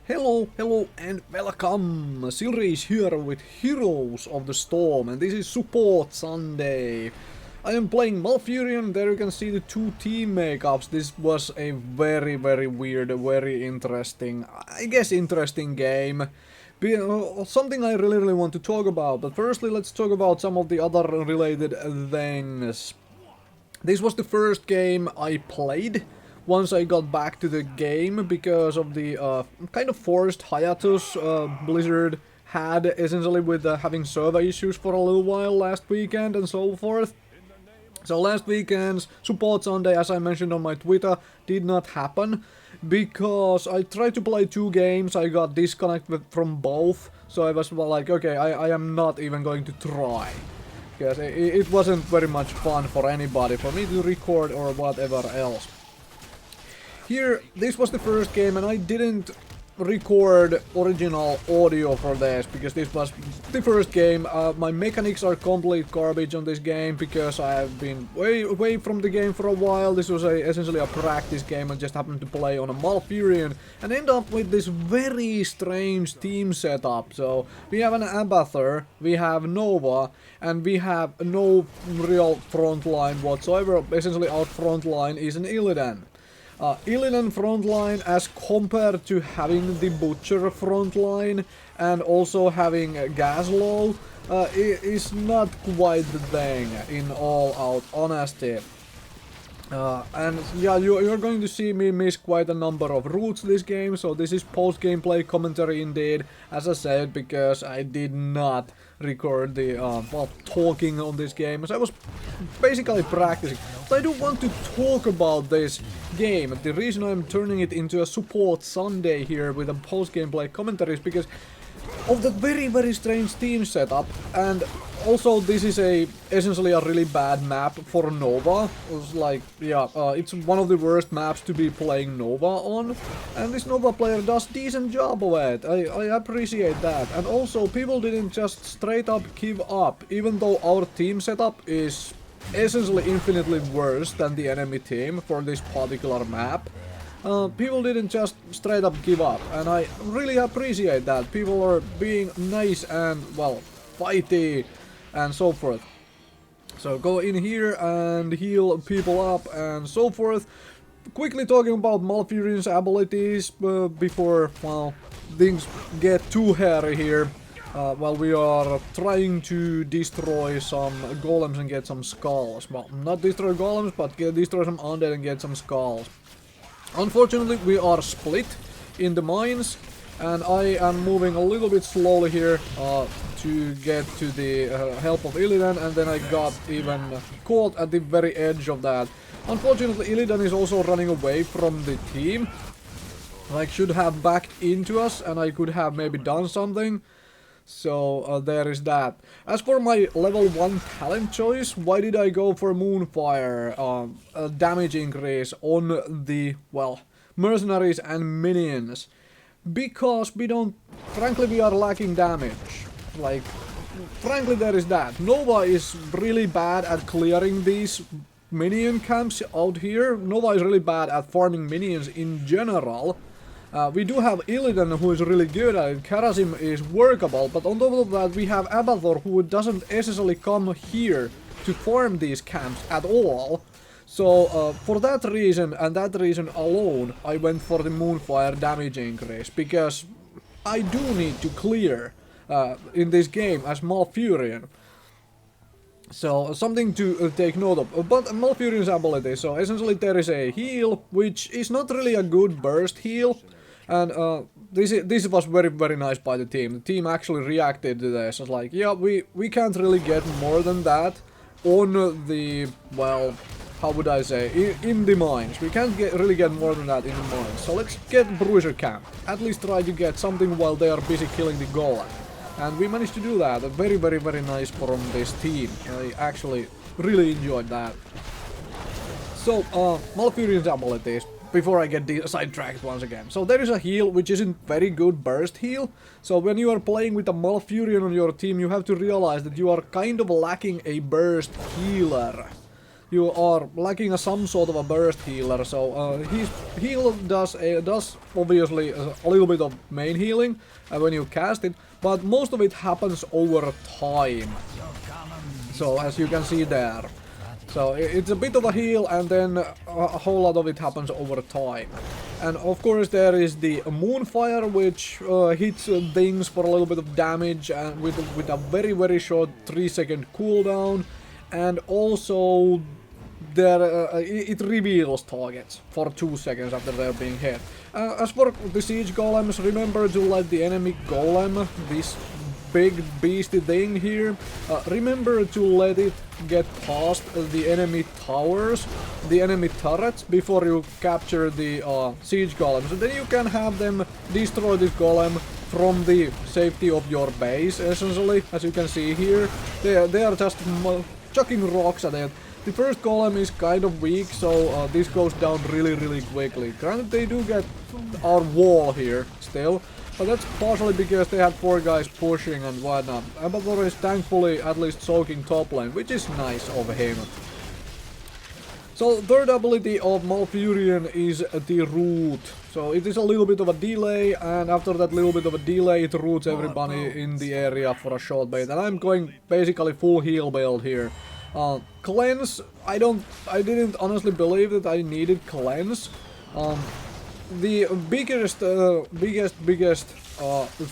Hello and welcome! Silrace here with Heroes of the Storm, and this is Support Sunday. I am playing Malfurion. There you can see the two team makeups. This was a very weird, very interesting, I guess interesting game. Something I really want to talk about, but firstly let's talk about some of the other related things. This was the first game I played once I got back to the game because of the kind of forced hiatus Blizzard had essentially with having server issues for a little while last weekend and so forth. So last weekend's Support Sunday, as I mentioned on my Twitter, did not happen because I tried to play two games, I got disconnected from both, so I was like, okay, I am not even going to try. Because it wasn't very much fun for anybody, for me to record or whatever else. Here, this was the first game and I didn't record original audio for this because this was the first game. My mechanics are complete garbage on this game because I have been way away from the game for a while. This was essentially a practice game. I just happened to play on a Malfurion and end up with this very strange team setup. So we have an Abathur, we have Nova, and we have no real front line whatsoever. Essentially our front line is an Illidan. Illidan frontline as compared to having the Butcher frontline and also having Gaslow is not quite the thing in all out honesty. And yeah, you're going to see me miss quite a number of routes this game, so this is post-gameplay commentary indeed, as I said, because I did not record the, talking on this game, as I was basically practicing. But I do want to talk about this game. The reason I'm turning it into a Support Sunday here with a post-gameplay commentary is because of the very strange team setup, and also this is essentially a really bad map for Nova. It's like, yeah, it's one of the worst maps to be playing Nova on, and this Nova player does decent job of it. I appreciate that. And also people didn't just straight up give up, even though our team setup is essentially infinitely worse than the enemy team for this particular map. People didn't just straight up give up, and I really appreciate that. People are being nice and, well, fighty and so forth. So go in here and heal people up and so forth. Quickly talking about Malfurion's abilities before, well, things get too hairy here. While we are trying to destroy some golems and get some skulls. Well, not destroy golems, but destroy some undead and get some skulls. Unfortunately, we are split in the mines, and I am moving a little bit slowly here to get to the help of Illidan, and then I got even caught at the very edge of that. Unfortunately, Illidan is also running away from the team. Like, should have backed into us, and I could have maybe done something. So there is that. As for my level 1 talent choice, why did I go for Moonfire? Damage increase on the, well, mercenaries and minions. Because we don't, frankly we are lacking damage. Like, frankly there is that. Nova is really bad at clearing these minion camps out here. Nova is really bad at farming minions in general. We do have Illidan who is really good at it, Karazim is workable, but on top of that we have Abathur who doesn't essentially come here to farm these camps at all. So for that reason and that reason alone I went for the Moonfire damage increase, because I do need to clear in this game as Malfurion. So something to take note of. But Malfurion's ability, so essentially there is a heal, which is not really a good burst heal. And this was very nice by the team. The team actually reacted to this. It's like, yeah, we can't really get more than that on the, well, how would I say, in the mines. We can't really get more than that in the mines. So let's get Bruiser Camp. At least try to get something while they are busy killing the golem. And we managed to do that. Very nice from this team. I actually really enjoyed that. So, Malfurion's abilities, before I get sidetracked once again. So there is a heal, which isn't very good burst heal. So when you are playing with a Malfurion on your team, you have to realize that you are kind of lacking a burst healer. you are lacking some sort of a burst healer. So his heal does obviously a little bit of main healing when you cast it, but most of it happens over time. So as you can see there. So it's a bit of a heal, and then a whole lot of it happens over time. And of course there is the Moonfire, which hits things for a little bit of damage and with a very short 3-second cooldown. And also there it reveals targets for 2 seconds after they're being hit. As for the siege golems, remember to let the enemy golem, this big beastie thing here, remember to let it get past the enemy towers, the enemy turrets, before you capture the siege golems. And then you can have them destroy this golem from the safety of your base, essentially. As you can see here, they are just chucking rocks at it. The first golem is kind of weak, so this goes down really quickly. Granted, they do get our wall here still, but that's partially because they had 4 guys pushing and whatnot. Abathur is thankfully at least soaking top lane, which is nice of him. So third ability of Malfurion is the root. So it is a little bit of a delay, and after that little bit of a delay it roots everybody in the area for a short bit. And I'm going basically full heal build here. Cleanse, I didn't honestly believe that I needed cleanse. The biggest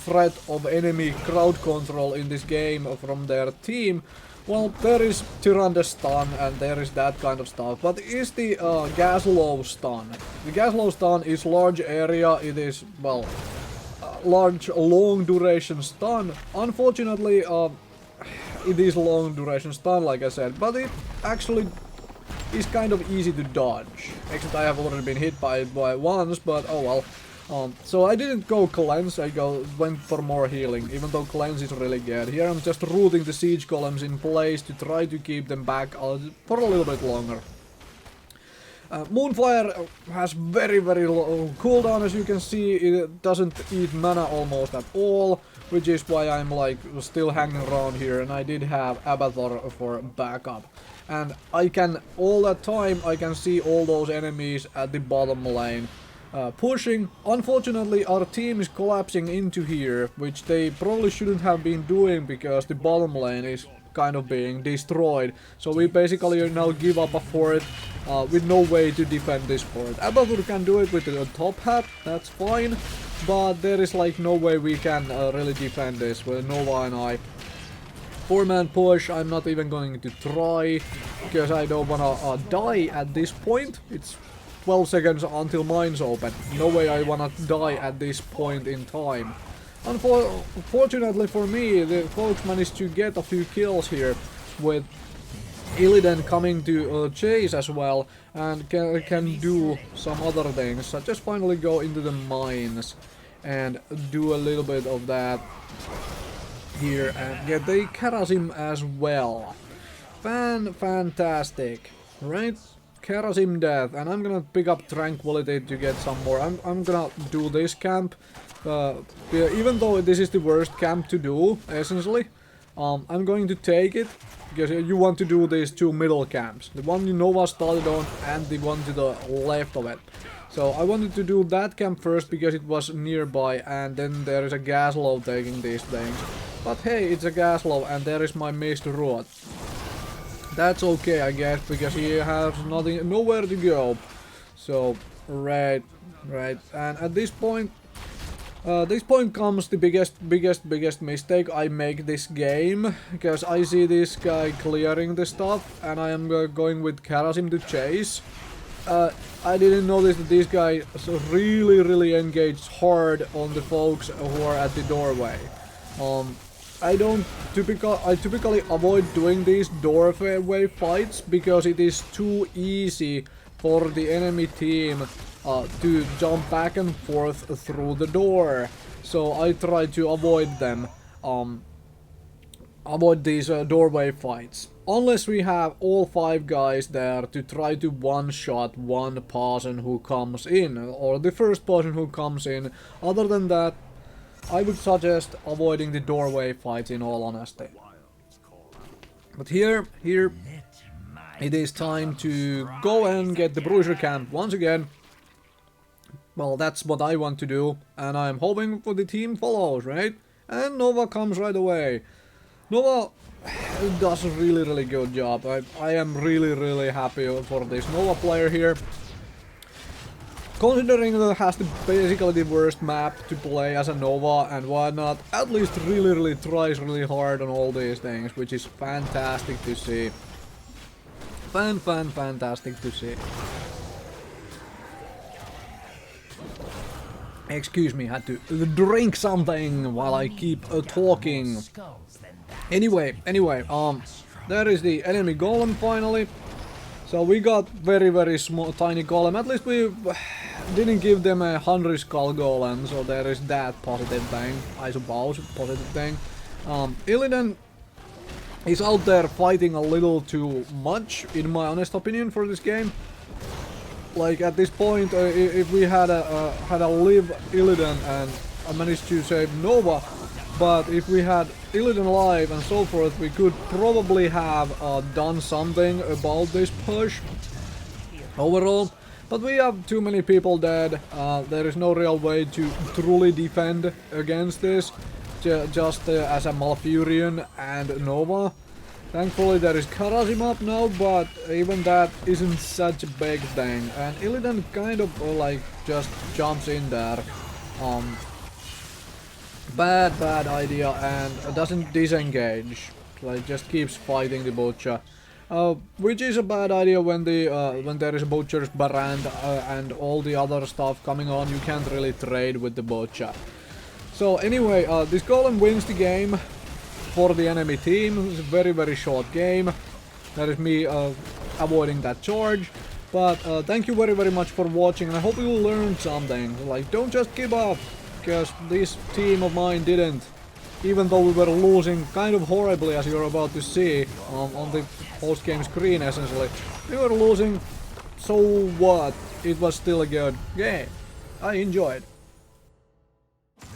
threat of enemy crowd control in this game from their team, well, there is Tyrande's stun and there is that kind of stuff, but is the Gaslow stun. The Gaslow stun is large area, it is, well, large long duration stun. Unfortunately, it is long duration stun, like I said, but it actually is kind of easy to dodge. Except I have already been hit by it once, but oh well. So I didn't go cleanse, went for more healing, even though cleanse is really good. Here I'm just rooting the siege golems in place to try to keep them back for a little bit longer. Moonfire has very low cooldown, as you can see. It doesn't eat mana almost at all, which is why I'm like still hanging around here, and I did have Abathur for backup. And I can, all that time, I can see all those enemies at the bottom lane pushing. Unfortunately, our team is collapsing into here, which they probably shouldn't have been doing because the bottom lane is kind of being destroyed. So we basically now give up a fort with no way to defend this fort. Abathur can do it with the top hat, that's fine, but there is like no way we can really defend this with Nova and I. 4-man push, I'm not even going to try, because I don't wanna die at this point. It's 12 seconds until mines open. No way I wanna die at this point in time. Unfortunately for me, the folks managed to get a few kills here, with Illidan coming to chase as well, and can do some other things, such as finally go into the mines and do a little bit of that here and get the Kharazim as well. Fantastic, right? Kharazim death, and I'm gonna pick up Tranquility to get some more. I'm gonna do this camp, even though this is the worst camp to do, essentially. I'm going to take it, because you want to do these 2 middle camps. The one Nova started on and the one to the left of it. So I wanted to do that camp first because it was nearby, and then there is a Gaslow taking these things. But hey, it's a Gaslow and there is my missed route. That's okay, I guess, because he has nowhere to go. So, right. And at this point comes the biggest mistake I make this game, because I see this guy clearing the stuff, and I am going with Kharazim to chase. I didn't notice that these guys really engaged hard on the folks who are at the doorway. I typically avoid doing these doorway fights because it is too easy for the enemy team to jump back and forth through the door. So I try to avoid them, avoid these doorway fights. Unless we have all 5 guys there to try to one-shot one person who comes in, or the first person who comes in. Other than that, I would suggest avoiding the doorway fights in all honesty. But here, it is time to go and get the Bruiser Camp once again. Well, that's what I want to do, and I'm hoping for the team follows, right? And Nova comes right away. Nova does a really good job. I am really happy for this Nova player here. Considering that it has basically the worst map to play as a Nova and whatnot, at least really tries really hard on all these things, which is fantastic to see. Fantastic to see. Excuse me, had to drink something while I keep talking. Anyway, there is the enemy golem finally. So we got very small, tiny golem. At least we didn't give them a 100 skull golem, so there is that positive thing, I suppose, positive thing. Illidan is out there fighting a little too much, in my honest opinion, for this game. Like at this point, if we had a live Illidan and I managed to save Nova, but if we had Illidan alive and so forth, we could probably have done something about this push overall. But we have too many people dead. There is no real way to truly defend against this, just as a Malfurion and Nova. Thankfully there is Karazim up now, but even that isn't such a big thing. And Illidan kind of like just jumps in there. Bad idea, and doesn't disengage. Like just keeps fighting the Butcher. Which is a bad idea when there is a Butcher's Barand and all the other stuff coming on. You can't really trade with the Butcher. So anyway, this Golem wins the game for the enemy team. It's a very short game. That is me avoiding that charge. But thank you very much for watching, and I hope you learned something. Like, don't just give up, because this team of mine didn't. Even though we were losing kind of horribly, as you're about to see on the post-game screen, essentially. We were losing, so what? It was still a good game. I enjoyed. The